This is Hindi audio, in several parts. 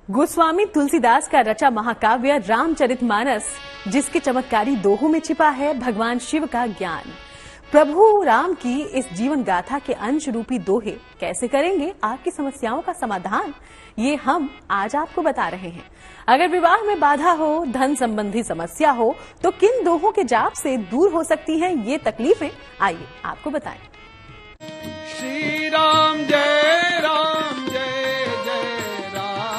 गोस्वामी तुलसीदास का रचा महाकाव्य रामचरितमानस, जिसके चमत्कारी दोहों में छिपा है भगवान शिव का ज्ञान। प्रभु राम की इस जीवन गाथा के अंश रूपी दोहे कैसे करेंगे आपकी समस्याओं का समाधान, ये हम आज आपको बता रहे हैं। अगर विवाह में बाधा हो, धन संबंधी समस्या हो, तो किन दोहों के जाप से दूर हो सकती हैं ये तकलीफें, आइए आपको बताएं। श्री राम जय राम जय जय राम,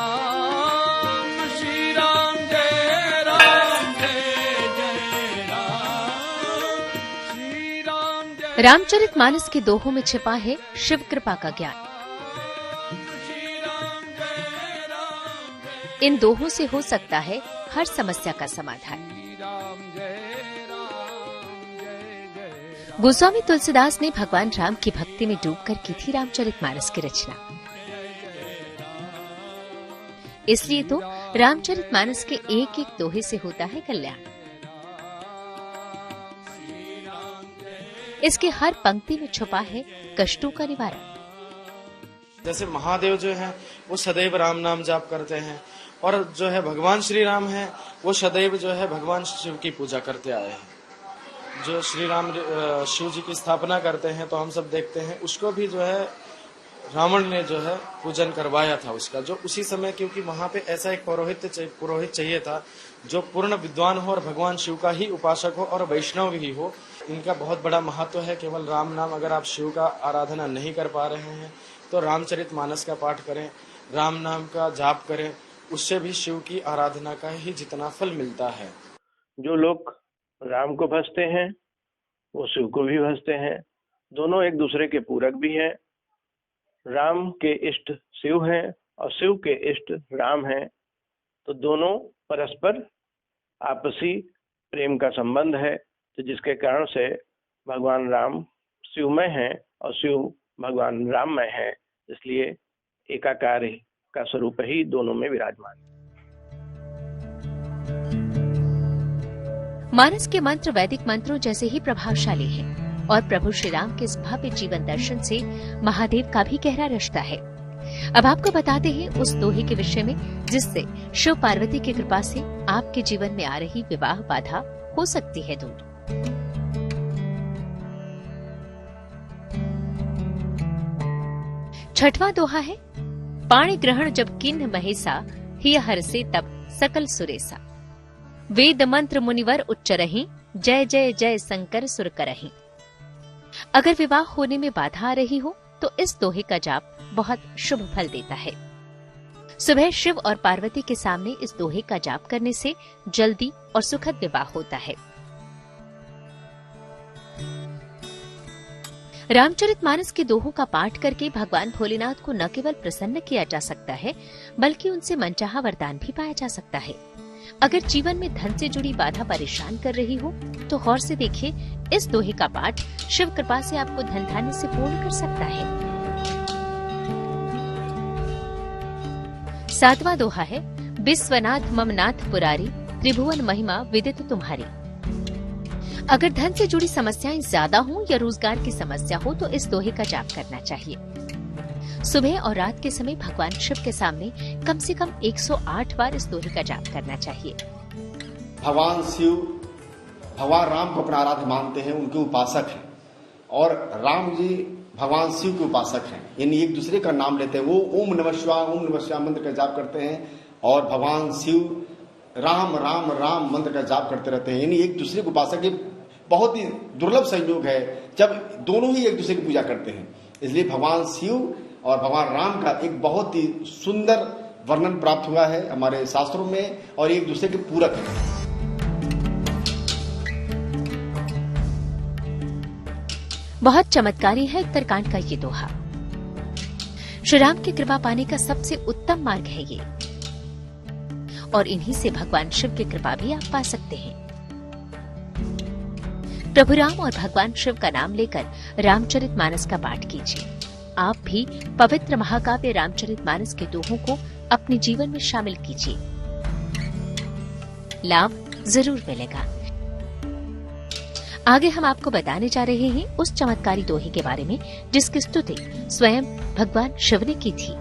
श्री राम जय राम जय जय राम, श्री राम जय। रामचरितमानस के दोहों में छिपा है शिव कृपा का ज्ञान। इन दोहों से हो सकता है हर समस्या का समाधान। गोस्वामी तुलसीदास ने भगवान राम की भक्ति में डूबकर की थी रामचरितमानस की रचना। इसलिए तो रामचरितमानस के एक एक दोहे से होता है कल्याण। इसके हर पंक्ति में छुपा है कष्टों का निवारण। जैसे महादेव जो है वो सदैव राम नाम जाप करते हैं, और जो है भगवान श्री राम है वो सदैव जो है भगवान शिव की पूजा करते आए हैं। जो श्री राम शिव जी की स्थापना करते हैं तो हम सब देखते हैं, उसको भी जो है रावण ने जो है पूजन करवाया था उसका, जो उसी समय, क्योंकि वहां पे ऐसा एक पुरोहित चाहिए था जो पूर्ण विद्वान हो और भगवान शिव का ही उपासक हो और वैष्णव भी हो। इनका बहुत बड़ा महत्व है। केवल राम नाम, अगर आप शिव का आराधना नहीं कर पा रहे हैं तो रामचरितमानस का पाठ करें, राम नाम का जाप करें, उससे भी शिव की आराधना का ही जितना फल मिलता है। जो लोग राम को भजते हैं वो शिव को भी भजते हैं, दोनों एक दूसरे के पूरक भी हैं। राम के इष्ट शिव हैं और शिव के इष्ट राम हैं, तो दोनों परस्पर आपसी प्रेम का संबंध है, तो जिसके कारण से भगवान राम शिवमय हैं और शिव भगवान राममय है। इसलिए एकाकार का स्वरूप ही दोनों में विराजमान। मानस के मंत्र वैदिक मंत्रों जैसे ही प्रभावशाली हैं और प्रभु श्री राम के इस भव्य जीवन दर्शन से महादेव का भी गहरा रिश्ता है। अब आपको बताते हैं उस दोहे के विषय में जिससे शिव पार्वती की कृपा से आपके जीवन में आ रही विवाह बाधा हो सकती है दूर। छठवां दोहा है, पाणि ग्रहण जब किन्ह महेसा, हिय हरसे तब सकल सुरेसा। वेद मंत्र मुनिवर उच्चरहि, जय जय जय शंकर सुर करहि। अगर विवाह होने में बाधा आ रही हो तो इस दोहे का जाप बहुत शुभ फल देता है। सुबह शिव और पार्वती के सामने इस दोहे का जाप करने से जल्दी और सुखद विवाह होता है। रामचरितमानस के दोहों का पाठ करके भगवान भोलेनाथ को न केवल प्रसन्न किया जा सकता है, बल्कि उनसे मनचाहा वरदान भी पाया जा सकता है। अगर जीवन में धन से जुड़ी बाधा परेशान कर रही हो तो गौर से देखिए, इस दोहे का पाठ शिव कृपा से आपको धन धान्य से पूर्ण कर सकता है। सातवां दोहा है, विश्वनाथ ममनाथ पुरारी, त्रिभुवन महिमा विदित तुम्हारी। अगर धन से जुड़ी समस्याएं ज्यादा हो या रोजगार की समस्या हो तो इस दोहे का जाप करना चाहिए। सुबह और रात के समय भगवान शिव के सामने कम से कम 108 बार इस दोहे का जाप करना चाहिए। भगवान शिव भगवान राम को अपना आराध्य मानते हैं, उनके उपासक हैं, और राम जी भगवान शिव के उपासक हैं, यानी एक दूसरे का नाम लेते हैं। वो ओम नमः शिवाय मंत्र का जाप करते हैं और भगवान शिव राम राम राम मंत्र का जाप करते रहते हैं, यानी एक दूसरे के उपासक। ये बहुत ही दुर्लभ संयोग है जब दोनों ही एक दूसरे की पूजा करते हैं। इसलिए भगवान शिव और भगवान राम का एक बहुत ही सुंदर वर्णन प्राप्त हुआ है हमारे शास्त्रों में, और एक दूसरे के पूरक हैं। बहुत चमत्कारी है उत्तरकांड का ये दोहा। श्री राम की कृपा पाने का सबसे उत्तम मार्ग है ये, और इन्हीं से भगवान शिव की कृपा भी आप पा सकते हैं। प्रभु राम और भगवान शिव का नाम लेकर रामचरितमानस का पाठ कीजिए। आप भी पवित्र महाकाव्य रामचरितमानस के दोहों को अपने जीवन में शामिल कीजिए, लाभ जरूर मिलेगा। आगे हम आपको बताने जा रहे हैं उस चमत्कारी दोहे के बारे में जिसकी स्तुति स्वयं भगवान शिव ने की थी।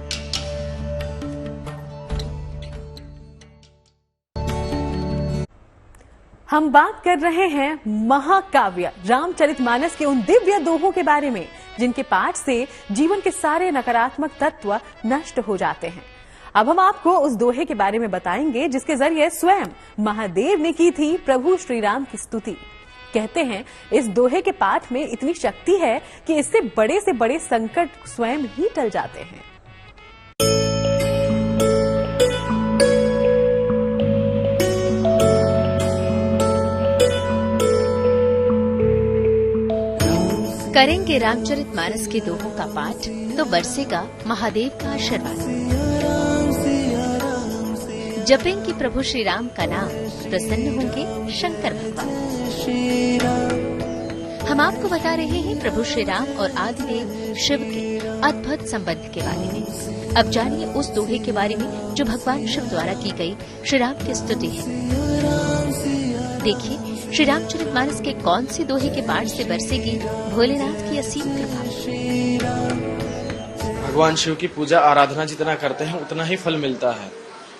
हम बात कर रहे हैं महाकाव्य रामचरितमानस के उन दिव्य दोहों के बारे में जिनके पाठ से जीवन के सारे नकारात्मक तत्व नष्ट हो जाते हैं। अब हम आपको उस दोहे के बारे में बताएंगे जिसके जरिए स्वयं महादेव ने की थी प्रभु श्री राम की स्तुति। कहते हैं इस दोहे के पाठ में इतनी शक्ति है कि इससे बड़े से बड़े संकट स्वयं ही टल जाते हैं। करेंगे रामचरितमानस के दोहों का पाठ तो बरसेगा महादेव का आशीर्वाद। जपेंगे प्रभु श्री राम का नाम, प्रसन्न होंगे शंकर भगवान। हम आपको बता रहे हैं प्रभु श्री राम और आदिदेव शिव के अद्भुत संबंध के बारे में। अब जानिए उस दोहे के बारे में जो भगवान शिव द्वारा की गई श्री राम की स्तुति है। देखिए श्री रामचरितमानस के कौन सी दोहे के पाठ से बरसेगी भोलेनाथ की असीम कृपा। भगवान शिव की पूजा आराधना जितना करते हैं उतना ही फल मिलता है।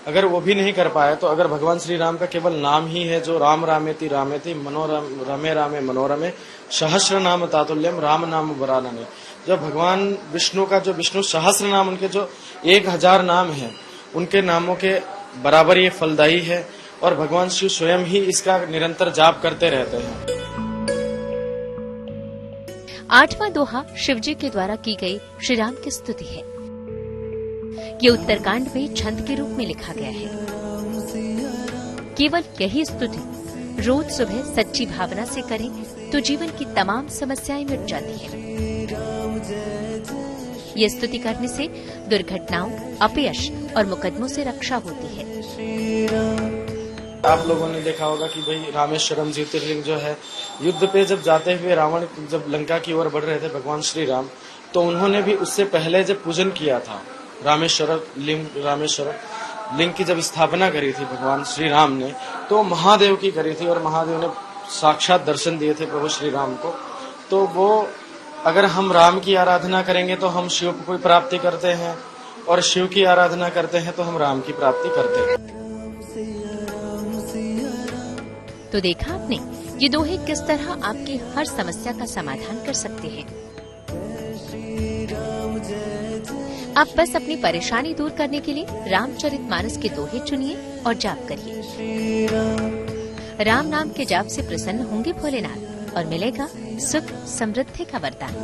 अगर वो भी नहीं कर पाए तो अगर भगवान श्री राम का केवल नाम ही है जो राम रामेति रामेति रमे रामे मनोरमे सहस्र नाम तातुल्यम राम नाम वरानने, जब भगवान विष्णु का जो विष्णु सहस्र नाम उनके जो 1000 नाम है उनके नामों के बराबर ये फलदायी है और भगवान शिव स्वयं ही इसका निरंतर जाप करते रहते हैं। 8वां दोहा शिवजी के द्वारा की गई श्री राम की स्तुति है। ये उत्तरकांड में छंद के रूप में लिखा गया है। केवल यही स्तुति रोज सुबह सच्ची भावना से करें तो जीवन की तमाम समस्याएं मिट जाती हैं। ये स्तुति करने से दुर्घटनाओं, अपयश और मुकदमों से रक्षा होती है। आप लोगों ने देखा होगा कि भाई रामेश्वरम ज्योतिर्लिंग जो है, युद्ध पे जब जाते हुए रावण जब लंका की ओर बढ़ रहे थे भगवान श्री राम, तो उन्होंने भी उससे पहले जब पूजन किया था रामेश्वर लिंग की जब स्थापना करी थी भगवान श्री राम ने, तो महादेव की करी थी और महादेव ने साक्षात दर्शन दिए थे प्रभु श्री राम को। तो वो अगर हम राम की आराधना करेंगे तो हम शिव को प्राप्ति करते हैं और शिव की आराधना करते हैं तो हम राम की प्राप्ति करते हैं। तो देखा आपने ये दोहे किस तरह आपकी हर समस्या का समाधान कर सकते हैं। आप बस अपनी परेशानी दूर करने के लिए रामचरितमानस के दोहे चुनिए और जाप करिए। राम नाम के जाप से प्रसन्न होंगे भोलेनाथ और मिलेगा सुख समृद्धि का वरदान।